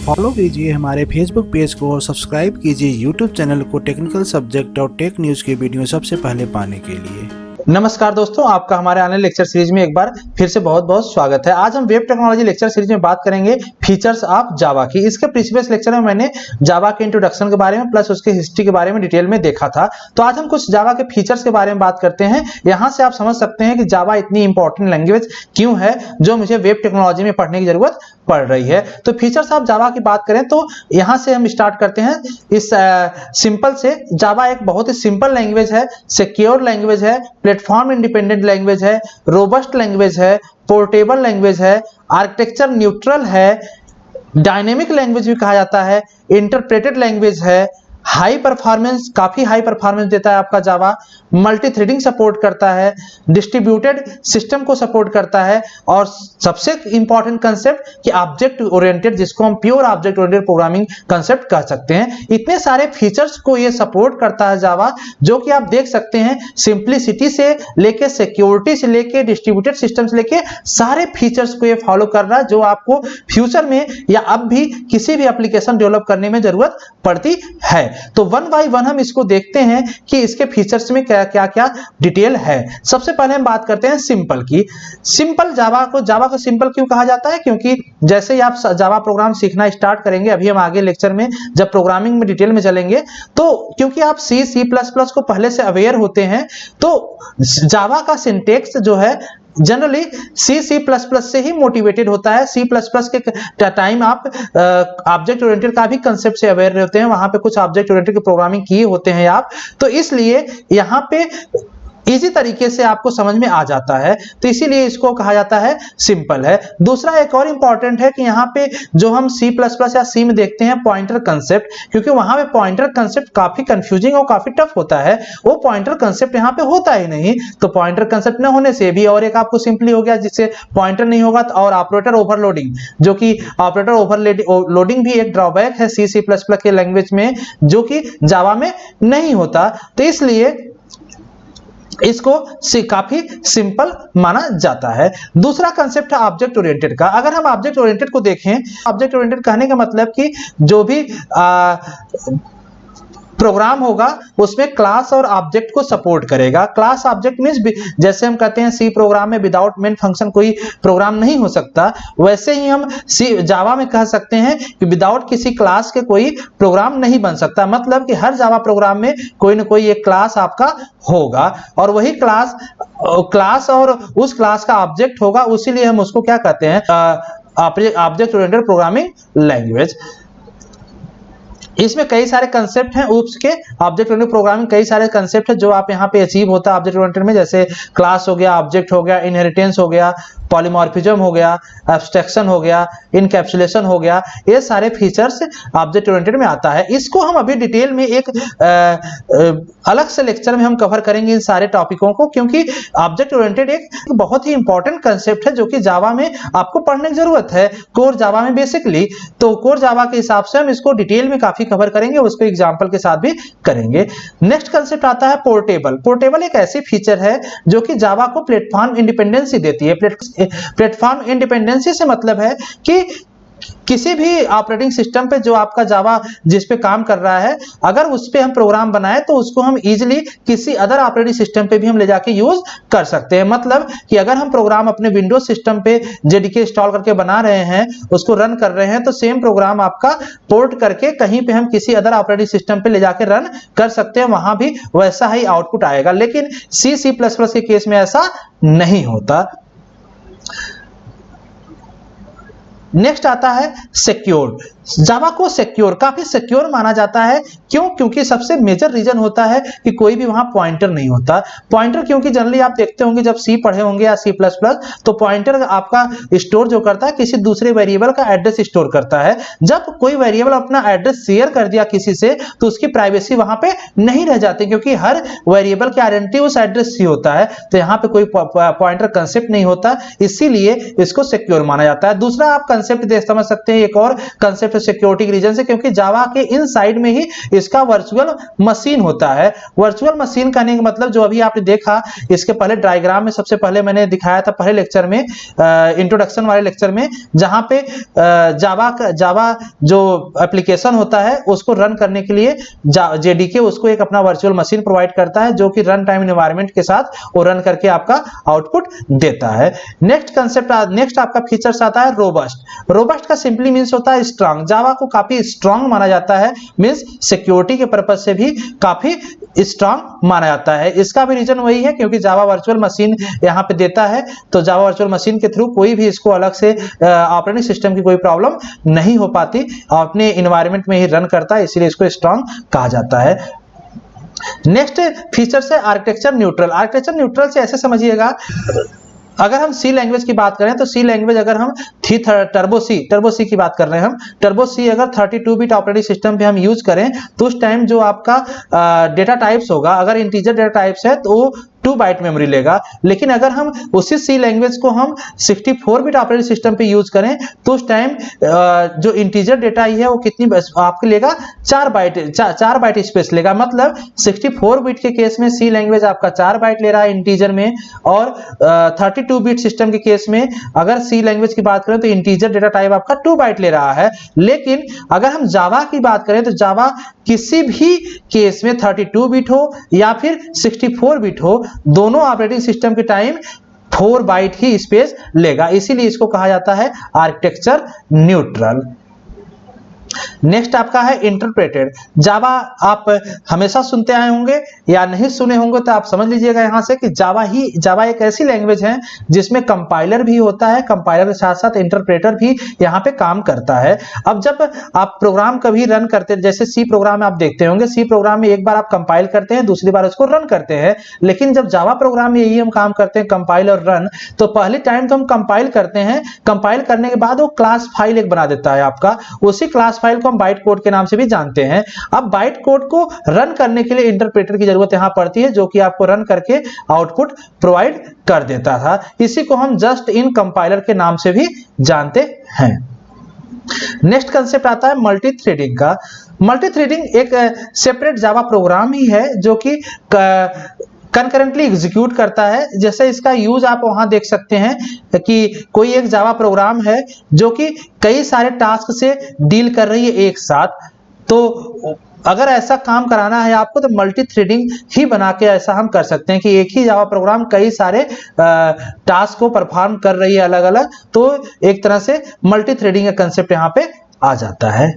Follow कीजिए हमारे Facebook page को और सब्सक्राइब कीजिए यूट्यूब चैनल को टेक्निकल सब्जेक्ट और टेक न्यूज़ के वीडियो सबसे पहले पाने के लिए। नमस्कार दोस्तों, आपका हमारे ऑनलाइन लेक्चर सीरीज में एक बार फिर से बहुत बहुत स्वागत है। आज हम वेब टेक्नोलॉजी लेक्चर सीरीज में बात करेंगे फीचर्स ऑफ जावा की। इसके प्रीवियस लेक्चर में मैंने जावा के इंट्रोडक्शन के बारे में प्लस उसके हिस्ट्री के बारे में डिटेल में देखा था। तो आज हम कुछ जावा के फीचर्स के बारे में बात करते हैं। यहां से आप समझ सकते हैं कि जावा इतनी इंपॉर्टेंट लैंग्वेज क्यों है जो मुझे वेब टेक्नोलॉजी में पढ़ने की जरूरत पड़ रही है। तो फीचर्स ऑफ जावा की बात करें तो यहां से हम स्टार्ट करते हैं इस सिंपल से। जावा एक बहुत ही सिंपल लैंग्वेज है, सिक्योर लैंग्वेज है, प्लेटफॉर्म इंडिपेंडेंट लैंग्वेज है, रोबस्ट लैंग्वेज है, पोर्टेबल लैंग्वेज है, आर्किटेक्चर न्यूट्रल है, डायनेमिक लैंग्वेज भी कहा जाता है, इंटरप्रेटेड लैंग्वेज है, हाई परफॉर्मेंस, काफी हाई परफॉर्मेंस देता है आपका जावा, मल्टी थ्रेडिंग सपोर्ट करता है, डिस्ट्रीब्यूटेड सिस्टम को सपोर्ट करता है और सबसे इंपॉर्टेंट कंसेप्ट कि ऑब्जेक्ट ओरिएंटेड, जिसको हम pure object oriented programming concept कह सकते हैं। इतने सारे फीचर्स को ये सपोर्ट करता है जावा, जो कि आप देख सकते हैं सिंप्लिसिटी से लेके सिक्योरिटी से लेके डिस्ट्रीब्यूटेड सिस्टम से लेके सारे फीचर्स को ये फॉलो कर रहा है, जो आपको फ्यूचर में या अब भी किसी भी एप्लीकेशन डेवलप करने में जरूरत पड़ती है। तो वन बाय वन हम इसको देखते हैं कि इसके फीचर्स में क्या क्या डिटेल है। सबसे पहले हम बात करते हैं सिंपल की। सिंपल जावा को सिंपल क्यों कहा जाता है? क्योंकि जैसे ही आप जावा प्रोग्राम सीखना स्टार्ट करेंगे, अभी हम आगे लेक्चर में जब प्रोग्रामिंग में डिटेल में चलेंगे, तो क्योंकि आप C++ को पहले से अवेयर होते हैं, तो जावा का सिंटेक्स जो है जनरली C++ से ही मोटिवेटेड होता है। C++ के टाइम आप ऑब्जेक्ट ओरिएंटेड का भी कंसेप्ट से अवेयर रहते हैं, वहां पे कुछ ऑब्जेक्ट ओरिएंटेड की प्रोग्रामिंग किए होते हैं आप, तो इसलिए यहां पे इसी तरीके से आपको समझ में आ जाता है, तो इसीलिए इसको कहा जाता है सिंपल है। दूसरा एक और इंपॉर्टेंट है कि यहाँ पे जो हम C++ या C में देखते हैं पॉइंटर कंसेप्ट, क्योंकि वहां पे पॉइंटर कंसेप्ट काफी कंफ्यूजिंग और काफी टफ होता है, वो पॉइंटर कंसेप्ट यहाँ पे होता ही नहीं। तो पॉइंटर कंसेप्ट न होने से भी और एक आपको सिंपली हो गया, जिससे पॉइंटर नहीं होगा, और ऑपरेटर ओवरलोडिंग, जो कि ऑपरेटर ओवरलोडिंग भी एक ड्रॉबैक है C++ के लैंग्वेज में, जो कि जावा में नहीं होता। तो इसलिए इसको काफी सिंपल माना जाता है। दूसरा कंसेप्ट है ऑब्जेक्ट ओरिएंटेड का। अगर हम ऑब्जेक्ट ओरिएंटेड को देखें, ऑब्जेक्ट ओरिएंटेड कहने का मतलब कि जो भी प्रोग्राम होगा उसमें क्लास और ऑब्जेक्ट को सपोर्ट करेगा। क्लास ऑब्जेक्ट मींस जैसे हम कहते हैं सी प्रोग्राम में विदाउट मेन फंक्शन कोई प्रोग्राम नहीं हो सकता, वैसे ही हम जावा में कह सकते हैं कि विदाउट किसी क्लास के कोई प्रोग्राम नहीं बन सकता। मतलब कि हर जावा प्रोग्राम में कोई ना कोई एक क्लास आपका होगा और वही क्लास और उस क्लास का ऑब्जेक्ट होगा, उसीलिए हम उसको क्या कहते हैं, ऑब्जेक्ट ओरिएंटेड प्रोग्रामिंग लैंग्वेज। इसमें कई सारे कंसेप्ट हैं ऊप्स के ऑब्जेक्ट ओरिएंटेड प्रोग्रामिंग, कई सारे कंसेप्ट है जो आप यहाँ पे अचीव होता है ऑब्जेक्ट ओरिएंटेड में, जैसे क्लास हो गया, ऑब्जेक्ट हो गया, इनहेरिटेंस हो गया, पॉलीमॉर्फिज्म हो गया, एब्स्ट्रैक्शन हो गया, इनकैप्सुलेशन हो गया, ये सारे फीचर्स ऑब्जेक्ट ओरिएंटेड में आता है। इसको हम अभी डिटेल में एक अलग से लेक्चर में हम कवर करेंगे इन सारे टॉपिकों को, क्योंकि ऑब्जेक्ट ओरिएंटेड एक बहुत ही इंपॉर्टेंट कंसेप्ट है जो कि जावा में आपको पढ़ने की जरूरत है, कोर जावा में बेसिकली। तो कोर जावा के हिसाब से हम इसको डिटेल में काफी कवर करेंगे, उसको एग्जांपल के साथ भी करेंगे। नेक्स्ट कंसेप्ट आता है पोर्टेबल। पोर्टेबल एक ऐसी फीचर है जो कि जावा को प्लेटफॉर्म इंडिपेंडेंसी देती है। प्लेटफॉर्म इंडिपेंडेंसी से मतलब है कि किसी भी ऑपरेटिंग सिस्टम पे जो आपका जावा जिस पे काम कर रहा है, अगर उस पे हम प्रोग्राम बनाए तो उसको हम इजीली किसी अदर ऑपरेटिंग सिस्टम पे भी हम ले जाके यूज कर सकते हैं। मतलब कि अगर हम प्रोग्राम अपने विंडोज सिस्टम पे जेडीके इंस्टॉल करके बना रहे हैं, उसको रन कर रहे हैं, तो सेम प्रोग्राम आपका पोर्ट करके कहीं पे हम किसी अदर ऑपरेटिंग सिस्टम पे ले जाके रन कर सकते हैं, वहां भी वैसा ही आउटपुट आएगा। लेकिन C++ के केस में ऐसा नहीं होता। नेक्स्ट आता है सिक्योर। जावा को सिक्योर, काफी सिक्योर माना जाता है। क्यों? क्योंकि सबसे मेजर रीजन होता है कि कोई भी वहां पॉइंटर नहीं होता। पॉइंटर क्योंकि जनरली आप देखते होंगे जब C पढ़े होंगे या C++, तो पॉइंटर आपका स्टोर जो करता है किसी दूसरे वेरिएबल का एड्रेस स्टोर करता है। जब कोई वेरिएबल अपना एड्रेस शेयर कर दिया किसी से, तो उसकी प्राइवेसी वहां पे नहीं रह जाती, क्योंकि हर वेरिएबल की आइडेंटिटी उस एड्रेस से होता है। तो यहाँ पे कोई पॉइंटर कंसेप्ट नहीं होता, इसीलिए इसको सिक्योर माना जाता है। दूसरा आप कंसेप्ट समझ सकते हैं, एक और कंसेप्ट सिक्योरिटी रीजन से, क्योंकि जावा के इनसाइड में ही इसका वर्चुअल मशीन होता है। वर्चुअल मशीन कहने का मतलब जो अभी आपने देखा इसके पहले डायग्राम में सबसे पहले मैंने दिखाया था पहले लेक्चर में, इंट्रोडक्शन वाले लेक्चर में, जहां पे जावा जो एप्लीकेशन होता है उसको रन करने के लिए जेडीके उसको एक अपना वर्चुअल मशीन प्रोवाइड करता है, जो कि रन टाइम एनवायरनमेंट के साथ वो रन करके आपका आउटपुट देता है। नेक्स्ट आपका फीचर्स आता है रोबस्ट। रोबस्ट का सिंपली मींस होता है स्ट्रांग। जावा को काफी स्ट्रांग माना जाता है, मींस सिक्योरिटी के पर्पज से भी काफी स्ट्रांग माना जाता है। इसका भी रीजन वही है क्योंकि जावा वर्चुअल मशीन यहां पे देता है, तो जावा वर्चुअल मशीन के थ्रू कोई भी इसको अलग से ऑपरेटिंग सिस्टम की कोई प्रॉब्लम नहीं हो पाती, अपने एनवायरनमेंट में ही रन करता है, इसीलिए इसको स्ट्रांग कहा जाता है। नेक्स्ट फीचर है आर्किटेक्चर न्यूट्रल। आर्किटेक्चर न्यूट्रल से ऐसे समझिएगा, अगर हम सी लैंग्वेज की बात करें तो सी लैंग्वेज अगर हम थी टर्बो सी की बात कर रहे हैं हम, टर्बो सी अगर 32 बिट ऑपरेटिंग सिस्टम पे हम यूज करें तो उस टाइम जो आपका डेटा टाइप्स होगा, अगर इंटीजर डेटा टाइप्स है तो वो 2 बाइट मेमोरी लेगा। लेकिन अगर हम उसी सी लैंग्वेज को हम 64 बिट ऑपरेटिंग सिस्टम पे यूज करें तो उस टाइम जो इंटीजर डेटा ही है वो कितनी आपके लेगा 4 बाइट स्पेस लेगा। मतलब 64 बिट के केस में सी लैंग्वेज आपका 4 बाइट ले रहा है इंटीजर में, और 32 बिट सिस्टम के केस में अगर सी लैंग्वेज की बात करें तो इंटीजर डेटा टाइप आपका 2 बाइट ले रहा है। लेकिन अगर हम जावा की बात करें तो जावा किसी भी केस में 32 बिट हो या फिर 64 बिट हो, दोनों ऑपरेटिंग सिस्टम के टाइम 4 बाइट ही स्पेस लेगा, इसीलिए इसको कहा जाता है आर्किटेक्चर न्यूट्रल। नेक्स्ट आपका है इंटरप्रेटेड। जावा आप हमेशा सुनते आए होंगे या नहीं सुने होंगे तो आप समझ लीजिएगा यहां से कि जावा एक ऐसी लैंग्वेज है जिसमें कंपाइलर भी होता है, कंपाइलर के साथ साथ इंटरप्रेटर भी यहां पे काम करता है। अब जब आप प्रोग्राम कभी रन करते हैं, जैसे सी प्रोग्राम में आप देखते होंगे, सी प्रोग्राम में एक बार आप कंपाइल करते हैं, दूसरी बार उसको रन करते हैं। लेकिन जब जावा प्रोग्राम में यही हम काम करते हैं कंपाइल और रन, तो पहले टाइम तो हम कंपाइल करते हैं, कंपाइल करने के बाद वो क्लास फाइल एक बना देता है आपका, उसी क्लास फाइल को हम बाइट कोड के नाम से भी जानते हैं। अब बाइट कोड को रन करने के लिए इंटरप्रेटर की जरूरत यहां पड़ती है, जो कि आपको रन करके आउटपुट प्रोवाइड कर देता था। इसी को हम जस्ट इन कंपाइलर के नाम से भी जानते हैं। नेक्स्ट कंसेप्ट आता है मल्टी थ्रेडिंग का। मल्टी थ्रेडिंग एक सेपरेट जावा प्रोग्राम ही है जो कि कंकरेंटली एग्जीक्यूट करता है। जैसे इसका यूज आप वहां देख सकते हैं कि कोई एक जावा प्रोग्राम है जो कि कई सारे टास्क से डील कर रही है एक साथ, तो अगर ऐसा काम कराना है आपको तो मल्टी थ्रेडिंग ही बना के ऐसा हम कर सकते हैं कि एक ही जावा प्रोग्राम कई सारे टास्क को परफॉर्म कर रही है अलग अलग, तो एक तरह से मल्टी थ्रेडिंग का कंसेप्ट यहाँ पे आ जाता है।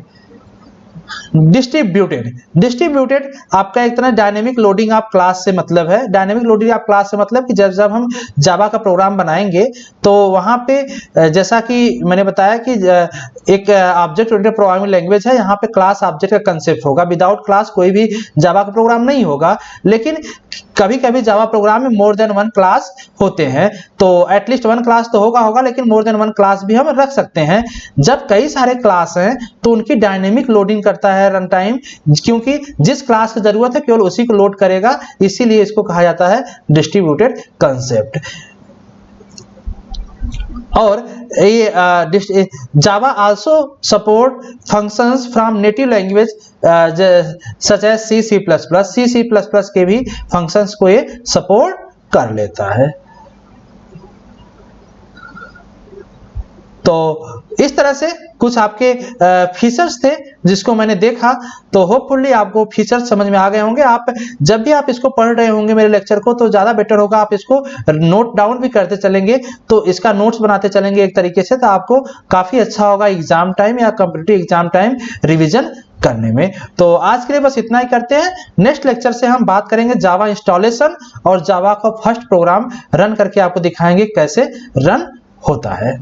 डिस्ट्रीब्यूटेड आपका एक तरह डायनेमिक लोडिंग आप क्लास से मतलब है। डायनेमिक लोडिंग आप क्लास से मतलब कि जब हम जावा का प्रोग्राम बनाएंगे तो वहां पे जैसा कि मैंने बताया कि एक ऑब्जेक्ट ओरिएंटेड प्रोग्रामिंग लैंग्वेज है, यहाँ पे क्लास ऑब्जेक्ट का कंसेप्ट होगा। विदाउट क्लास कोई भी जावा का प्रोग्राम नहीं होगा। लेकिन कभी कभी जावा प्रोग्राम में मोर देन 1 क्लास होते हैं, तो एटलीस्ट 1 क्लास तो होगा, लेकिन मोर देन 1 क्लास भी हम रख सकते हैं। जब कई सारे क्लास हैं तो उनकी डायनेमिक लोडिंग करता है रन टाइम, क्योंकि जिस क्लास की जरूरत है केवल उसी को लोड करेगा, इसीलिए इसको कहा जाता है डिस्ट्रीब्यूटेड कंसेप्ट। और ये Java also support functions from native language such as C plus plus के भी फंक्शंस को ये सपोर्ट कर लेता है। तो इस तरह से कुछ आपके फीचर्स थे जिसको मैंने देखा, तो होपफुली आपको फीचर्स समझ में आ गए होंगे। आप जब भी आप इसको पढ़ रहे होंगे मेरे लेक्चर को, तो ज्यादा बेटर होगा आप इसको नोट डाउन भी करते चलेंगे, तो इसका नोट्स बनाते चलेंगे एक तरीके से, तो आपको काफी अच्छा होगा एग्जाम टाइम या कॉम्पिटिटिव एग्जाम टाइम रिविजन करने में। तो आज के लिए बस इतना ही करते हैं। नेक्स्ट लेक्चर से हम बात करेंगे जावा इंस्टॉलेशन और जावा का फर्स्ट प्रोग्राम रन करके आपको दिखाएंगे कैसे रन होता है।